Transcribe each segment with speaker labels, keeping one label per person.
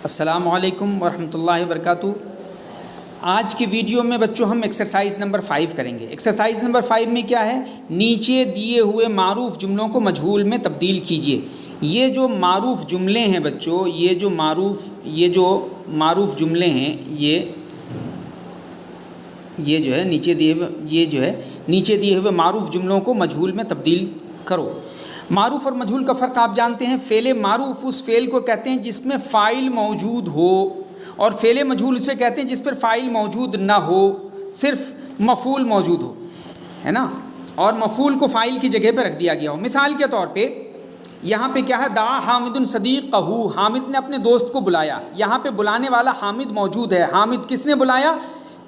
Speaker 1: السلام علیکم ورحمۃ اللہ وبرکاتہ۔ آج کی ویڈیو میں بچوں ہم ایکسرسائز نمبر 5 کریں گے۔ ایکسرسائز نمبر 5 میں کیا ہے؟ نیچے دیے ہوئے معروف جملوں کو مجہول میں تبدیل کیجیے۔ یہ جو معروف جملے ہیں بچوں، یہ جو معروف جملے ہیں، یہ جو ہے نیچے دیے ہوئے معروف جملوں کو مجہول میں تبدیل کرو۔ معروف اور مجہول کا فرق آپ جانتے ہیں۔ فعل معروف اس فعل کو کہتے ہیں جس میں فاعل موجود ہو، اور فعل مجہول اسے کہتے ہیں جس پر فاعل موجود نہ ہو، صرف مفعول موجود ہو، ہے نا، اور مفعول کو فاعل کی جگہ پہ رکھ دیا گیا ہو۔ مثال کے طور پہ یہاں پہ کیا ہے؟ دعا حامد صدیقہ، حامد نے اپنے دوست کو بلایا۔ یہاں پہ بلانے والا حامد موجود ہے۔ حامد کس نے بلایا؟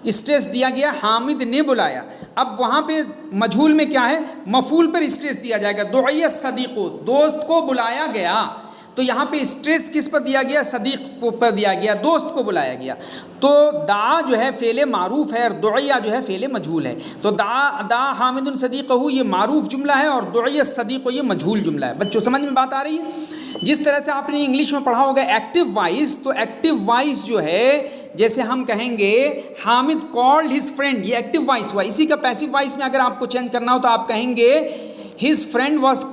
Speaker 1: اسٹریس دیا گیا حامد نے بلایا۔ اب وہاں پہ مجہول میں کیا ہے؟ مفعول پر اسٹریس دیا جائے گا۔ دعی صدیق، دوست کو بلایا گیا، تو یہاں پہ اسٹریس کس پر دیا گیا؟ صدیق پر دیا گیا، دوست کو بلایا گیا۔ تو دعا جو ہے فعل معروف ہے اور دعیہ جو ہے فعل مجہول ہے۔ تو دعا حامد صدیقہ یہ معروف جملہ ہے اور دعی صدیق یہ مجہول جملہ ہے۔ بچوں سمجھ میں بات آ رہی ہے؟ جس طرح سے آپ نے انگلش میں پڑھا ہوگا ایکٹیو وائس، تو ایکٹیو وائس جو ہے جیسے ہم کہیں گے حامد کالڈ ہز فرینڈ، یہ ایکٹیو وائس ہوا۔ اسی کا پیسیو وائس میں اگر آپ کو چینج کرنا ہو تو آپ کہیں گے his friend was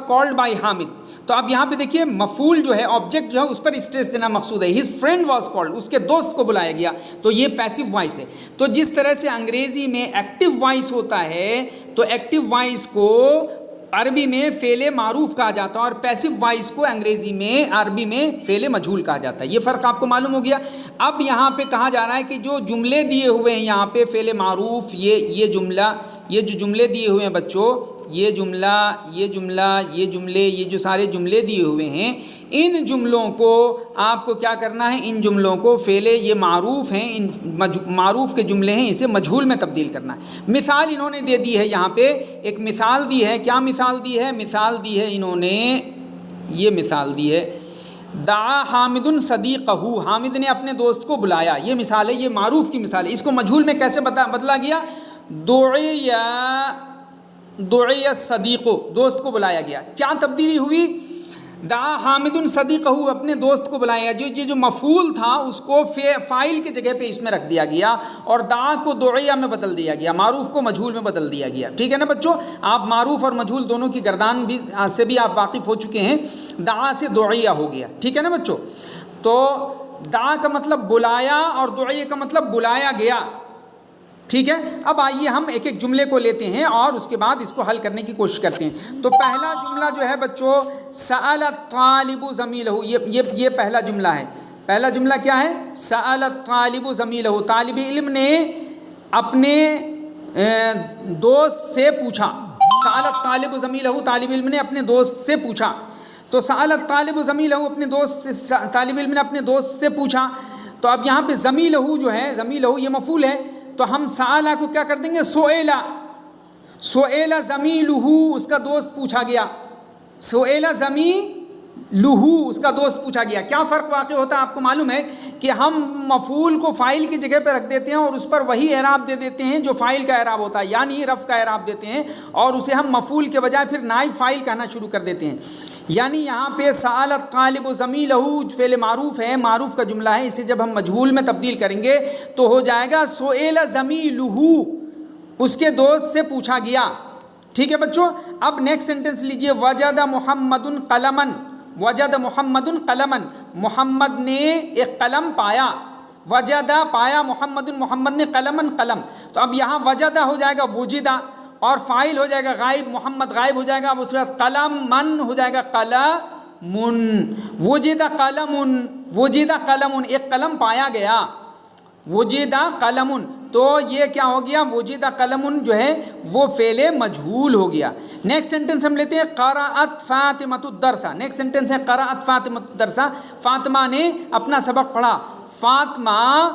Speaker 1: called by Hamid. تو اب یہاں پہ دیکھیے مفعول جو ہے، آبجیکٹ جو ہے، اس پر اسٹریس دینا مقصود ہے۔ ہز فرینڈ واز کالڈ، اس کے دوست کو بلایا گیا، تو یہ پیسیو وائس ہے۔ تو جس طرح سے انگریزی میں ایکٹیو وائس ہوتا ہے، تو ایکٹیو وائس کو عربی میں فعل معروف کہا جاتا ہے، اور پیسیو وائس کو انگریزی میں عربی میں فعل مجہول کہا جاتا ہے۔ یہ فرق آپ کو معلوم ہو گیا۔ اب یہاں پہ کہا جا رہا ہے کہ جو جملے دیے ہوئے ہیں یہاں پہ فعل معروف، یہ جو جملے دیے ہوئے ہیں بچوں، یہ جو سارے جملے دیے ہوئے ہیں، ان جملوں کو آپ کو کیا کرنا ہے؟ ان جملوں کو فعل یہ معروف ہیں، ان معروف کے جملے ہیں، اسے مجہول میں تبدیل کرنا ہے۔ مثال انہوں نے دے دی ہے، یہاں پہ ایک مثال دی ہے۔ کیا مثال دی ہے؟ مثال دی ہے انہوں نے، یہ مثال دی ہے دعا حامد صدیقہ، حامد نے اپنے دوست کو بلایا۔ یہ مثال ہے، یہ معروف کی مثال ہے۔ اس کو مجہول میں کیسے بدلا گیا؟ دعی صدیق، دوست کو بلایا گیا۔ کیا تبدیلی ہوئی؟ دعا حامد صدیقہ، اپنے دوست کو بلایا۔ جو مفعول تھا اس کو فاعل کی جگہ پہ اس میں رکھ دیا گیا، اور دعا کو دعیہ میں بدل دیا گیا، معروف کو مجہول میں بدل دیا گیا۔ ٹھیک ہے نا بچوں؟ آپ معروف اور مجہول دونوں کی گردان سے بھی آپ واقف ہو چکے ہیں۔ دعا سے دعیہ ہو گیا، ٹھیک ہے نا بچوں؟ تو دعا کا مطلب بلایا اور دعیہ کا مطلب بلایا گیا، ٹھیک ہے؟ اب آئیے ہم ایک ایک جملے کو لیتے ہیں اور اس کے بعد اس کو حل کرنے کی کوشش کرتے ہیں۔ تو پہلا جملہ جو ہے بچوں، سأل الطالب زمیلہ، یہ پہلا جملہ ہے۔ پہلا جملہ کیا ہے؟ سأل الطالب زمیلہ، طالب علم نے اپنے دوست سے پوچھا۔ سأل الطالب زمیلہ، طالب علم نے اپنے دوست سے پوچھا۔ تو سأل الطالب زمیلہ، طالب علم نے اپنے دوست سے پوچھا۔ تو اب یہاں پہ زمیلہ جو ہے، زمیلہ یہ مفعول ہے، تو ہم سآلہ کو کیا کر دیں گے؟ سئیلا زمیلہ، اس کا دوست پوچھا گیا۔ سئیلا زمیلہ، اس کا دوست پوچھا گیا۔ کیا فرق واقع ہوتا ہے آپ کو معلوم ہے کہ ہم مفعول کو فاعل کی جگہ پہ رکھ دیتے ہیں اور اس پر وہی اعراب دے دیتے ہیں جو فاعل کا اعراب ہوتا ہے، یعنی رفع کا اعراب دیتے ہیں، اور اسے ہم مفعول کے بجائے پھر نائب فاعل کہنا شروع کر دیتے ہیں۔ یعنی یہاں پہ سأل الطالب زمیلہ فعل معروف ہے، معروف کا جملہ ہے، اسے جب ہم مجہول میں تبدیل کریں گے تو ہو جائے گا سئیل زمیلہ، اس کے دوست سے پوچھا گیا۔ ٹھیک ہے بچوں؟ اب نیکسٹ سینٹنس لیجئے، وجد محمد قلما، وجد محمد قلما، محمد نے ایک قلم پایا۔ وجد پایا، محمد نے قلما قلم۔ تو اب یہاں وجد ہو جائے گا وجدہ، اور فاعل ہو جائے گا غائب، محمد غائب ہو جائے گا۔ اب اس کے بعد قلم من ہو جائے گا قلم، وجد قلم، وجد قلم، ایک قلم پایا گیا، وجد قلم۔ تو یہ کیا ہو گیا؟ وجد قلم جو ہے وہ فعل مجہول ہو گیا۔ نیکسٹ سینٹنس ہم لیتے ہیں، قرأت فاطمہ الدرس۔ نیکسٹ سینٹنس ہے قرأت فاطمہ الدرس، فاطمہ نے اپنا سبق پڑھا۔ فاطمہ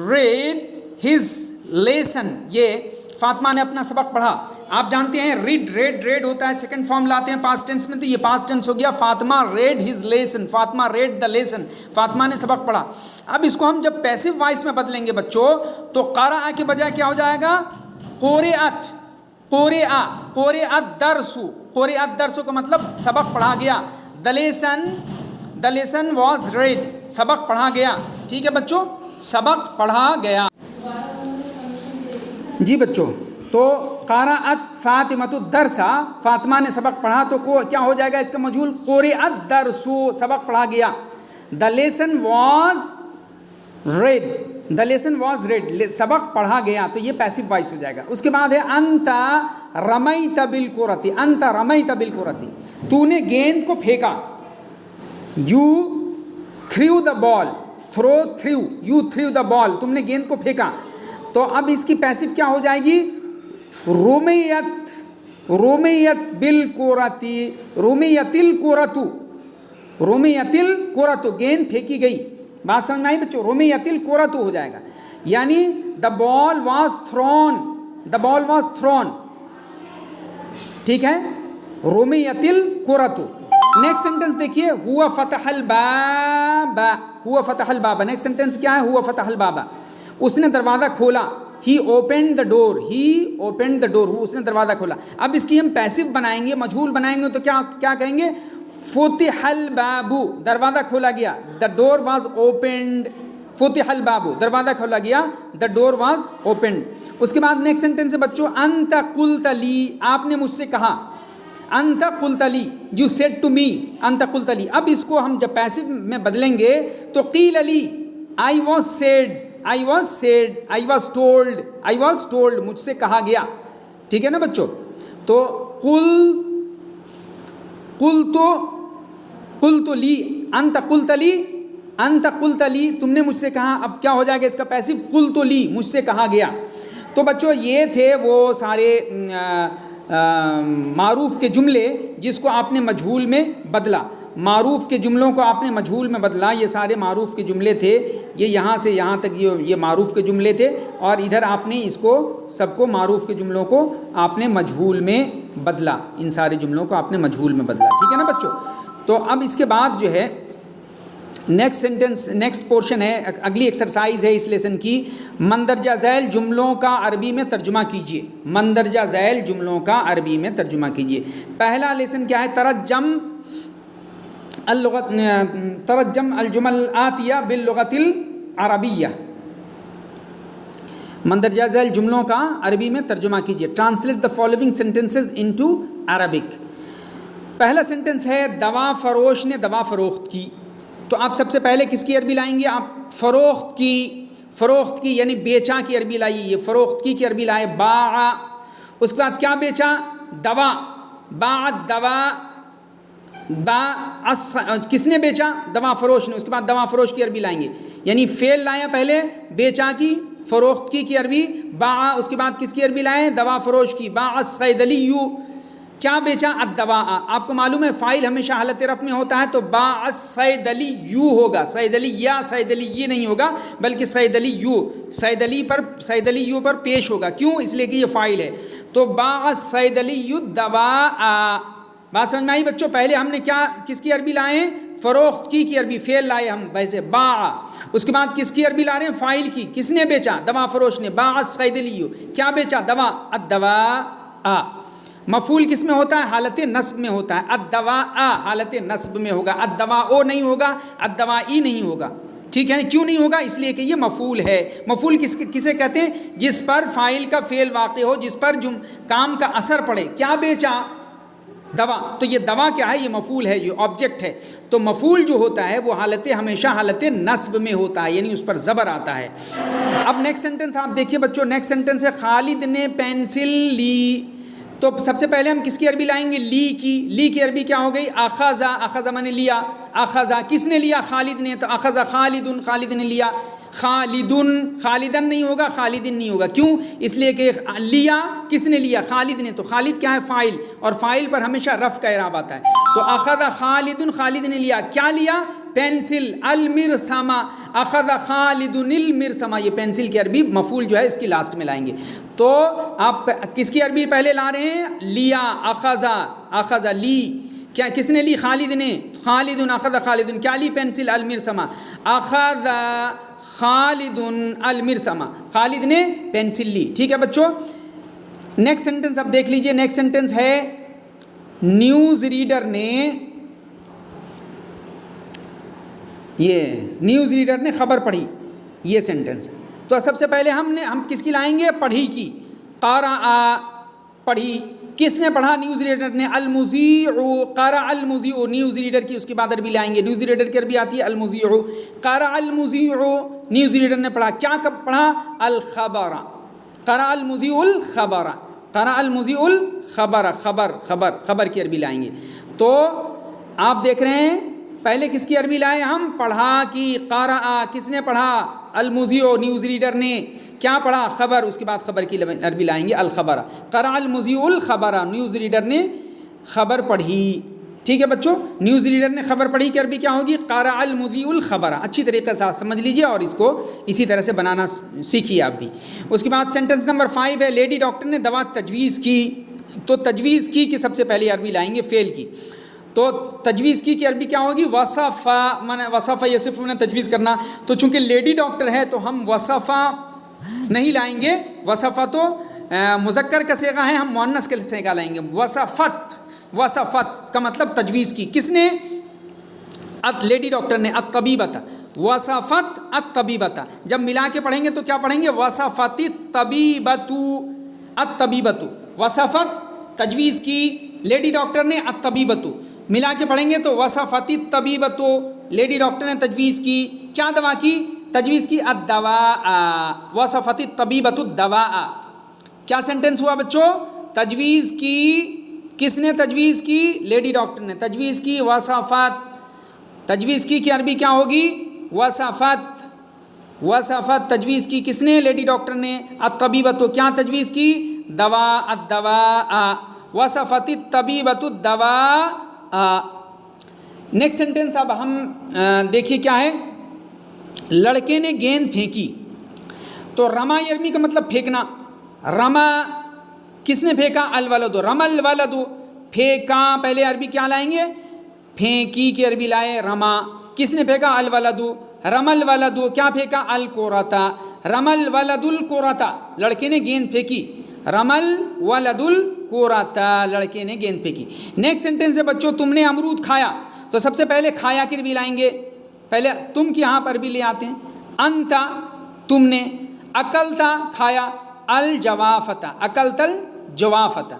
Speaker 1: ریڈ ہز لیسن، یہ فاطمہ نے اپنا سبق پڑھا۔ آپ جانتے ہیں ریڈ ہوتا ہے سیکنڈ فارم لاتے ہیں پاسٹ ٹینس میں، تو یہ پاسٹ ٹینس ہو گیا، Fatima read his lesson, Fatima red the lesson, Fatima نے سبق پڑھا۔ اب اس کو ہم جب پیسیو وائس میں بدلیں گے بچوں، تو قرأ کے بجائے کیا ہو جائے گا؟ قرأ درس کا مطلب سبق پڑھا گیا، the lesson the lesson was read, سبق پڑھا گیا. ٹھیک ہے بچوں، سبق پڑھا گیا. جی بچوں، تو قرأت فاطمۃ الدرس، فاطمہ نے سبق پڑھا تو کیا ہو جائے گا اس کا مجہول؟ قرئ الدرس، سبق پڑھا گیا. The lesson was read, the lesson was read, سبق پڑھا گیا، تو یہ پیسو وائس ہو جائے گا. اس کے بعد ہے انت رمیت بالکرۃ، انت رمیت بالکرۃ، تو نے گیند کو پھینکا. You threw the ball, threw, you threw the ball, تم نے گیند کو پھینکا. تو اب اس کی پیسو کیا ہو جائے گی؟ رمیت، رمیت بالکرۃ، رمیت الکرۃ، رمیت الکرۃ، گیند پھینکی گئی. بات سمجھ میں آئی بچوں؟ رمیت الکرۃ ہو جائے گا، یعنی the ball was thrown, the ball was thrown. ٹھیک ہے، رمیت الکرۃ. نیکسٹ سینٹنس دیکھیے، ہوا فتح الباب، ہوا فتح الباب. نیکسٹ سینٹنس کیا ہے؟ ہوا فتح الباب، اس نے دروازہ کھولا. ہی اوپنڈ دا ڈور، ہی اوپنڈ دا ڈور، اس نے دروازہ کھولا. اب اس کی ہم پیسو بنائیں گے، مجہول بنائیں گے، تو کیا کہیں گے؟ فتح الباب، دروازہ کھولا گیا. دا ڈور واز اوپنڈ، فتح الباب، دروازہ کھولا گیا، دا ڈور واز اوپنڈ. اس کے بعد نیکسٹ سینٹنس ہے بچوں، انت قلت لی، آپ نے مجھ سے کہا. انت قلت لی، یو سیڈ ٹو می، انت قلت لی. اب اس کو ہم جب پیسو میں بدلیں گے تو قیل لی، I was said, I was said, I was told, I was told, مجھ سے کہا گیا. ٹھیک ہے نا بچوں؟ تو قلت لی، انت قلت لی، انت قلت لی، تم نے مجھ سے کہا. اب کیا ہو جائے گا اس کا پیسو؟ قلت لی، مجھ سے کہا گیا. تو بچوں یہ تھے وہ سارے معروف کے جملے جس کو آپ نے مجہول میں بدلا. معروف کے جملوں کو آپ نے مجہول میں بدلا. یہ سارے معروف کے جملے تھے، یہ یہاں سے یہاں تک یہ معروف کے جملے تھے، اور ادھر آپ نے اس کو سب کو معروف کے جملوں کو آپ نے مجہول میں بدلا. ان سارے جملوں کو آپ نے مجہول میں بدلا. ٹھیک ہے نا بچوں؟ تو اب اس کے بعد جو ہے نیکسٹ سینٹنس، نیکسٹ پورشن ہے، اگلی ایکسرسائز ہے اس لیسن کی. مندرجہ ذیل جملوں کا عربی میں ترجمہ کیجیے. مندرجہ ذیل جملوں کا عربی میں ترجمہ کیجیے. پہلا لیسن کیا ہے؟ ترجم ترجم الجمل الآتیہ باللغۃ العربیہ. مندرجہ ذیل جملوں کا عربی میں ترجمہ کیجیے. Translate the following sentences into Arabic. پہلا سینٹنس ہے، دوا فروش نے دوا فروخت کی. تو آپ سب سے پہلے کس کی عربی لائیں گے؟ آپ فروخت کی، فروخت کی یعنی بیچا کی عربی لائیے. یہ فروخت کی عربی لائے باع. اس کے بعد کیا بیچا؟ دوا. باع دوا، کس نے بیچا؟ دوا فروش نے. اس کے بعد دوا فروش کی عربی لائیں گے، یعنی فعل لایا پہلے بیچا کی، فروخت کی عربی باع. اس کے بعد کس کی عربی لائیں؟ دوا فروش کی. باع الصیدلی، کیا بیچا؟ الدواء. آپ کو معلوم ہے فاعل ہمیشہ حالت رفع میں ہوتا ہے، تو باع الصیدلی ہوگا. صیدلی یا صیدلی یہ نہیں ہوگا، بلکہ صیدلی پر پیش ہوگا. کیوں؟ اس لیے کہ یہ فاعل ہے. تو باع الصیدلی الدواء. بات سمجھ میں آئی بچوں؟ پہلے ہم نے کس کی عربی لائے؟ فروخت کی عربی، فعل لائے ہم ویسے باع. اس کے بعد کس کی عربی لا رہے ہیں؟ فاعل کی. کس نے بیچا؟ دوا فروش نے. باع الصیدلی، کیا بیچا؟ دوا. الدواء. مفعول کس میں ہوتا ہے؟ حالت نصب میں ہوتا ہے. الدواء حالت نصب میں ہوگا. الدواء نہیں ہوگا، الدوائی نہیں ہوگا. ٹھیک ہے؟ کیوں نہیں ہوگا؟ اس لیے کہ یہ مفعول ہے. مفعول کسے کہتے ہیں؟ جس پر فاعل کا فعل واقع ہو، جس پر کام کا اثر پڑے. کیا بیچا؟ دوا. تو یہ دوا کیا ہے؟ یہ مفعول ہے، یہ آبجیکٹ ہے. تو مفعول جو ہوتا ہے وہ ہمیشہ حالت نصب میں ہوتا ہے، یعنی اس پر زبر آتا ہے. اب نیکسٹ سینٹنس آپ دیکھیے بچوں. نیکسٹ سینٹنس ہے، خالد نے پینسل لی. تو سب سے پہلے ہم کس کی عربی لائیں گے؟ لی کی. لی کی عربی کیا ہو گئی؟ اخذ. اخذ میں نے لیا. اخذ کس نے لیا؟ خالد نے. تو اخذ خالد، خالد نے لیا. خالدن نہیں ہوگا، خالدن نہیں ہوگا. کیوں؟ اس لیے کہ لیا کس نے لیا؟ خالد نے. تو خالد کیا ہے؟ فاعل، اور فاعل پر ہمیشہ رفع کا اعراب آتا ہے. تو اخذ خالد، خالد نے لیا. کیا لیا؟ پینسل. المرسمہ. اخذ خالد المرسمہ. یہ پینسل کی عربی مفعول جو ہے اس کی لاسٹ میں لائیں گے. تو آپ کس کی عربی پہلے لا رہے ہیں؟ لیا. اخذ لی. کیا کس نے لی؟ خالد نے. خالد. اخذ خالد. کیا لی؟ پینسل. المرسمہ. اخذ خالد المرسمہ. خالد نے پینسل لی. ٹھیک ہے بچوں؟ نیکسٹ سینٹنس اب دیکھ لیجئے. نیکسٹ سینٹنس ہے، نیوز ریڈر نے یہ نیوز ریڈر نے خبر پڑھی، یہ سینٹنس. تو سب سے پہلے ہم کس کی لائیں گے؟ پڑھی کی. قرأ پڑھی، کس نے پڑھا؟ نیوز ریڈر نے. المذیع قرأ المذیع نیوز ریڈر کی، اس کے بعد عربی لائیں گے. نیوز ریڈر کی عربی آتی ہے المذیع. قرأ المذیع نیوز ریڈر نے پڑھا. کیا کب پڑھا؟ الخبر. قرأ المذیع الخبر. قرأ المذیع الخبر، خبر کی عربی لائیں گے. تو آپ دیکھ رہے ہیں پہلے کس کی عربی لائے ہم؟ پڑھا کی. قرأ کس نے پڑھا؟ المذیع نیوز ریڈر نے. کیا پڑھا؟ خبر. اس کے بعد خبر کی عربی لائیں گے الخبر. قرأ المذیع الخبر نیوز ریڈر نے خبر پڑھی. ٹھیک ہے بچوں، نیوز ریڈر نے خبر پڑھی کی عربی کیا ہوگی؟ قرأ المذیع الخبر. اچھی طریقے سے سمجھ لیجئے اور اس کو اسی طرح سے بنانا سیکھیے آپ بھی. اس کے بعد سینٹنس نمبر 5 ہے لیڈی ڈاکٹر نے دوا تجویز کی. تو تجویز کی سب سے پہلے عربی لائیں گے فعل کی. تو تجویز کی عربی کیا ہوگی؟ وصفہ. مانا وصفہ یصف نے تجویز کرنا. تو چونکہ لیڈی ڈاکٹر ہے تو ہم وصفہ نہیں لائیں گے. وصفہ تو مذکر کا صیغہ ہے، ہم مؤنث کا صیغہ لائیں گے. وصفت. وصفت کا مطلب تجویز کی. کس نے؟ لیڈی ڈاکٹر نے. الطبیبۃ. وصفت الطبیبۃ. جب ملا کے پڑھیں گے تو کیا پڑھیں گے؟ وصفت الطبیبۃ. الطبیبۃ. وصفت تجویز کی، لیڈی ڈاکٹر نے الطبیبۃ. ملا کے پڑھیں گے تو وصفت الطبیبۃ. لیڈی ڈاکٹر نے تجویز کی. کیا دوا کی؟ تجویز کی الدواء. وصفت الطبیبۃ الدواء. کیا سینٹنس ہوا بچوں؟ تجویز کی. کس نے تجویز کی؟ لیڈی ڈاکٹر نے تجویز کی. وصفت. تجویز کی عربی کیا ہوگی؟ وصفت. وصفت تجویز کی کس نے؟ لیڈی ڈاکٹر نے. الطبیبۃ کیا تجویز کی؟ دوا. الدواء. وصفت الطبیبۃ الدواء. نیکسٹ سینٹنس اب ہم دیکھیے کیا ہے. لڑکے نے گیند پھینکی. تو رما عربی کا مطلب پھینکنا. رما کس نے پھینکا؟ الولد. رما الولد پھینکا. پہلے عربی کیا لائیں گے؟ پھینکی کی عربی لائے رما. کس نے پھینکا؟ الولد. رما الولد کیا پھینکا؟ الکرۃ. رما الولد الکرۃ لڑکے نے گیند پھینکی. رما الولد الکرۃ لڑکے نے گیند پھینکی. نیکسٹ سینٹنس ہے بچوں تم نے امرود کھایا. تو سب سے پہلے کھایا کی عربی لائیں گے. پہلے تم کی یہاں پر بھی لے آتے ہیں. انت تم نے. اکلتا کھایا. الجوافت. اکلت الجوافت.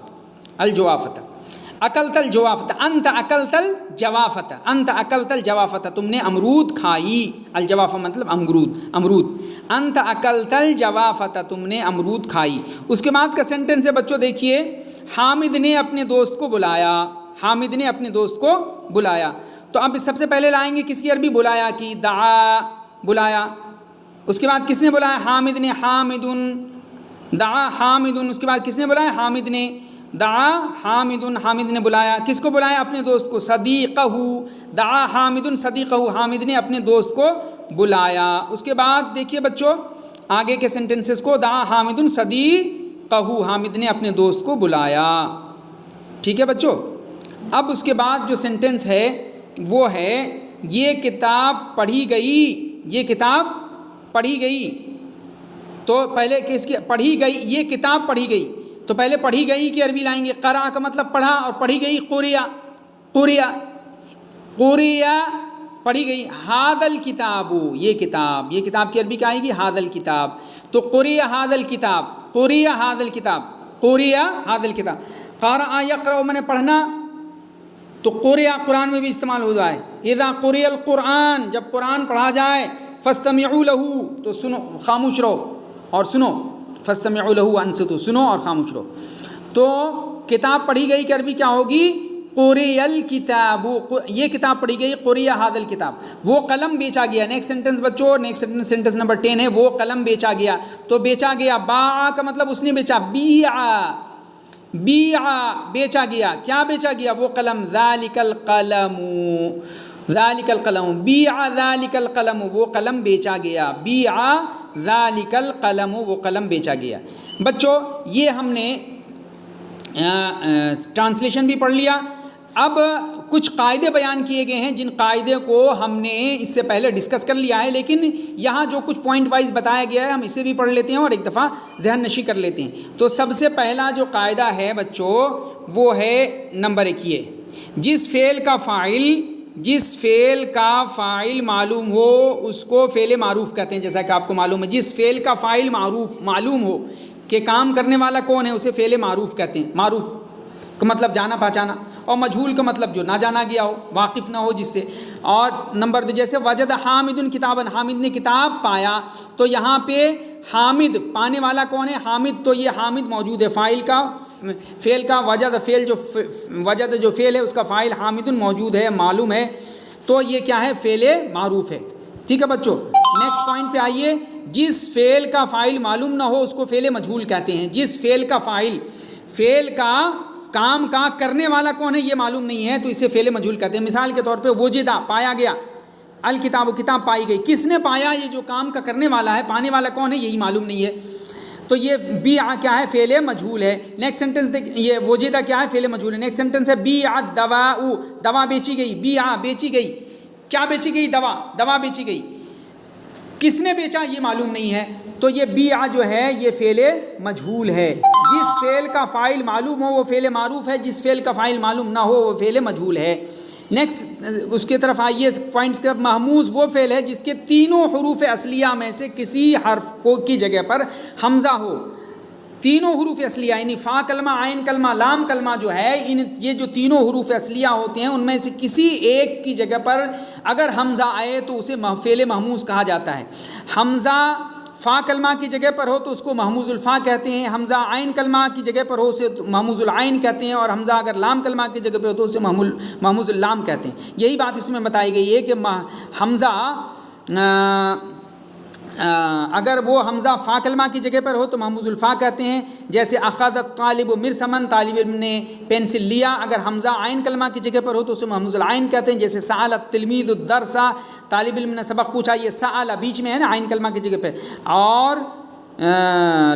Speaker 1: الجوافت. اکلت الجوافت. انت اکلت الجوافت. انت اکلت الجوافت تم نے امرود کھائی. الجوافہ مطلب امرود. انت اکلت الجوافت تم نے امرود کھائی. اس کے بعد کا سینٹنس ہے بچوں دیکھیے. حامد نے اپنے دوست کو بلایا. حامد نے اپنے دوست کو بلایا. تو اب سب سے پہلے لائیں گے کس کی عربی؟ بلایا کی. دعا بلایا. اس کے بعد کس نے بلایا؟ حامد نے. حامد. دعا حامد. اس کے بعد کس نے بلایا؟ حامد نے. دعا حامد. حامد نے بلایا. کس کو بلایا؟ اپنے دوست کو. صدیقہ. دعا حامد صدیقہ. حامد نے اپنے دوست کو بلایا. اس کے بعد دیکھیے بچوں آگے کے سینٹنسز کو. دعا حامد صدیقہ. حامد نے اپنے دوست کو بلایا. ٹھیک ہے بچوں. اب اس کے بعد جو سینٹنس ہے وہ ہے یہ کتاب پڑھی گئی. یہ کتاب پڑھی گئی. تو پہلے کس کی پڑھی گئی؟ یہ کتاب پڑھی گئی. تو پہلے پڑھی گئی کی عربی لائیں گے. قرأ کا مطلب پڑھا اور پڑھی گئی قریا. قریا. قریا پڑھی گئی. ھذا الکتاب یہ کتاب. یہ کتاب کی عربی کیا آئے گی؟ ھذا الکتاب. تو قریا ھذا الکتاب. قریا ھذا الکتاب. قریا ھذا الکتاب. قرأ یقرأ میں نے پڑھنا. تو قریا قرآن میں بھی استعمال ہو جائے. اذا قرئ القرآن جب قرآن پڑھا جائے. فاستمعوا له تو سنو خاموش رہو اور سنو. فاستمعوا له انصتوا سنو اور خاموش رہو. تو کتاب پڑھی گئی کی عربی کیا ہوگی؟ قرئ الکتاب. یہ کتاب پڑھی گئی. قرئ ھذا الکتاب. وہ قلم بیچا گیا. نیکسٹ سینٹنس بچوں نیکسٹ سینٹنس نمبر 10 ہے وہ قلم بیچا گیا. تو بیچا گیا. باع کا مطلب اس نے بیچا. بیع بیچا گیا. کیا بیچا گیا؟ وہ قلم. ذالک القلم. ذالک القلم. بیع ذالک القلم وہ قلم بیچا گیا. بیع ذالک القلم وہ قلم بیچا گیا. بچوں یہ ہم نے ٹرانسلیشن بھی پڑھ لیا. اب کچھ قاعدے بیان کیے گئے ہیں جن قاعدے کو ہم نے اس سے پہلے ڈسکس کر لیا ہے، لیکن یہاں جو کچھ پوائنٹ وائز بتایا گیا ہے ہم اسے بھی پڑھ لیتے ہیں اور ایک دفعہ ذہن نشی کر لیتے ہیں. تو سب سے پہلا جو قاعدہ ہے بچوں وہ ہے نمبر 1 یہ: جس فعل کا فاعل جس فعل کا فاعل معلوم ہو اس کو فعل معروف کہتے ہیں. جیسا کہ آپ کو معلوم ہے جس فعل کا فاعل معلوم ہو کہ کام کرنے والا کون ہے اسے فعل معروف کہتے ہیں. معروف کا مطلب جانا پہچانا, اور مجہول کا مطلب جو نہ جانا گیا ہو, واقف نہ ہو جس سے. اور نمبر 2 جیسے وجد حامد کتابا, حامد نے کتاب پایا, تو یہاں پہ حامد پانے والا کون ہے؟ حامد. تو یہ حامد موجود ہے فاعل کا, فعل کا وجد, فعل جو وجد جو فعل ہے اس کا فاعل حامد موجود ہے, معلوم ہے, تو یہ کیا ہے؟ فعل معروف ہے. ٹھیک ہے بچوں. نیکسٹ پوائنٹ پہ آئیے. جس فعل کا فاعل معلوم نہ ہو اس کو فعل مجہول کہتے ہیں. جس فعل کا فاعل, فعل کا کام کا کرنے والا کون ہے یہ معلوم نہیں ہے تو اسے فعل مجہول کہتے ہیں. مثال کے طور پہ وجدہ پایا گیا, الکتاب و کتاب پائی گئی. کس نے پایا؟ یہ جو کام کا کرنے والا ہے, پانے والا کون ہے یہی معلوم نہیں ہے, تو یہ بیع کیا ہے؟ فعل مجہول ہے. نیکسٹ سینٹنس دیکھ, یہ وجدہ کیا ہے؟ فعل مجہول ہے. نیکسٹ سینٹنس ہے بیعت دواء, دوا بیچی گئی. بیع بیچی گئی, کیا بیچی گئی؟ دوا, دوا بیچی گئی. کس نے بیچا یہ معلوم نہیں ہے, تو یہ بیع جو ہے یہ فعل مجہول ہے. جس فعل کا فاعل معلوم ہو وہ فعل معروف ہے, جس فعل کا فاعل معلوم نہ ہو وہ فعل مجہول ہے. نیکسٹ اس کی طرف آئیے پوائنٹس کی طرف. محموز وہ فعل ہے جس کے تینوں حروف اصلیہ میں سے کسی حرف کو کی جگہ پر حمزہ ہو. تینوں حروف اصلیہ یعنی فا کلمہ, عین کلمہ, لام کلمہ جو ہے, یہ جو تینوں حروف اصلیہ ہوتے ہیں ان میں سے کسی ایک کی جگہ پر اگر حمزہ آئے تو اسے فعل محموز کہا جاتا ہے. حمزہ فا کلمہ کی جگہ پر ہو تو اس کو محموز الفا کہتے ہیں. حمزہ عین کلمہ کی جگہ پر ہو اسے محموز العین کہتے ہیں, اور حمزہ اگر لام کلمہ کی جگہ پر ہو تو اسے محموز اللام کہتے ہیں. یہی بات اس میں بتائی گئی ہے کہ حمزہ اگر وہ حمزہ فا کلمہ کی جگہ پر ہو تو محموز الفا کہتے ہیں. جیسے اخذ الطالب مرسمن, طالب علم نے پینسل لیا, اگر حمزہ عین کلمہ کی جگہ پر ہو تو اسے محموز العین کہتے ہیں. جیسے سأل التلمیذ الدرس, طالب علم نے سبق پوچھا, یہ سأل بیچ میں ہے نا عین کلمہ کی جگہ پہ. اور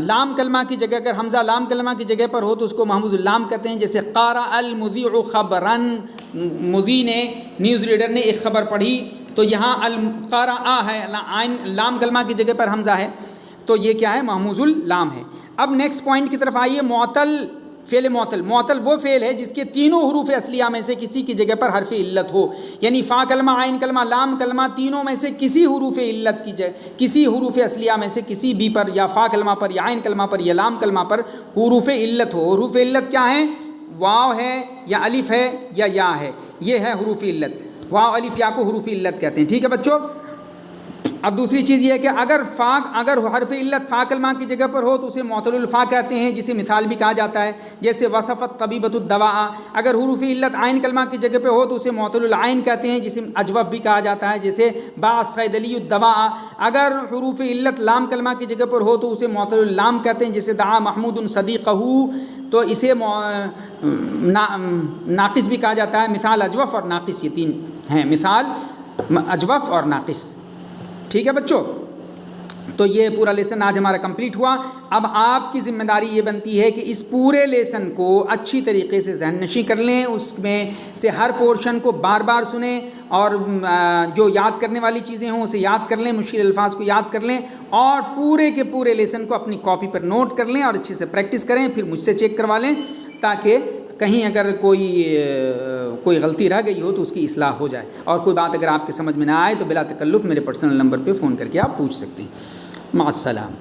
Speaker 1: لام کلمہ کی جگہ اگر حمزہ لام کلمہ کی جگہ پر ہو تو اس کو محموز اللام کہتے ہیں. جیسے قارأ المذیع خبرا, مذیع نے, نیوز ریڈر نے ایک خبر پڑھی, تو یہاں القارآ ہے, عین لام کلمہ کی جگہ پر حمزہ ہے, تو یہ کیا ہے؟ محموز اللام ہے. اب نیکسٹ پوائنٹ کی طرف آئیے. معطل, فعل معطل. معطل وہ فعل ہے جس کے تینوں حروف اصلیہ میں سے کسی کی جگہ پر حرف علت ہو, یعنی فا کلمہ, عین کلمہ, لام کلمہ, تینوں میں سے کسی حروف علت کی جگہ, کسی حروف اصلیہ میں سے کسی بھی پر, یا فا کلمہ پر, یا عین کلمہ پر, یا لام کلمہ پر حروف علت ہو. حروف علت کیا ہیں؟ واو ہے, یا الف ہے, یا یا ہے, یہ ہے حروف علت. واو الف یا کو حروف علت کہتے ہیں. ٹھیک ہے بچوں. اب دوسری چیز یہ ہے کہ اگر حرف علت فا کلمہ کی جگہ پر ہو تو اسے معطل الفا کہتے ہیں, جسے مثال بھی کہا جاتا ہے. جیسے وصفت طبیبۃ الدواء, اگر حروف علت عین کلمہ کی جگہ پہ ہو تو اسے معطل العین کہتے ہیں, جسے اجوف بھی کہا جاتا ہے. جیسے باع صیدلی الدواء, اگر حروف علت لام کلمہ کی جگہ پر ہو تو اسے معطل اللام کہتے ہیں. جیسے دعا محمود صدیقہ, تو اسے ناقص بھی کہا جاتا ہے. مثال اجوف اور ناقص, یہ تین ہیں مثال, اجوف اور ناقص. ٹھیک ہے بچوں. تو یہ پورا لیسن آج ہمارا کمپلیٹ ہوا. اب آپ کی ذمہ داری یہ بنتی ہے کہ اس پورے لیسن کو اچھی طریقے سے ذہن نشی کر لیں, اس میں سے ہر پورشن کو بار بار سنیں, اور جو یاد کرنے والی چیزیں ہوں اسے یاد کر لیں, مشکل الفاظ کو یاد کر لیں, اور پورے کے پورے لیسن کو اپنی کاپی پر نوٹ کر لیں اور اچھے سے پریکٹس کریں. پھر مجھ سے چیک کروا لیں تاکہ کہیں اگر کوئی غلطی رہ گئی ہو تو اس کی اصلاح ہو جائے. اور کوئی بات اگر آپ کے سمجھ میں نہ آئے تو بلا تکلف میرے پرسنل نمبر پہ فون کر کے آپ پوچھ سکتے ہیں. مع السلام.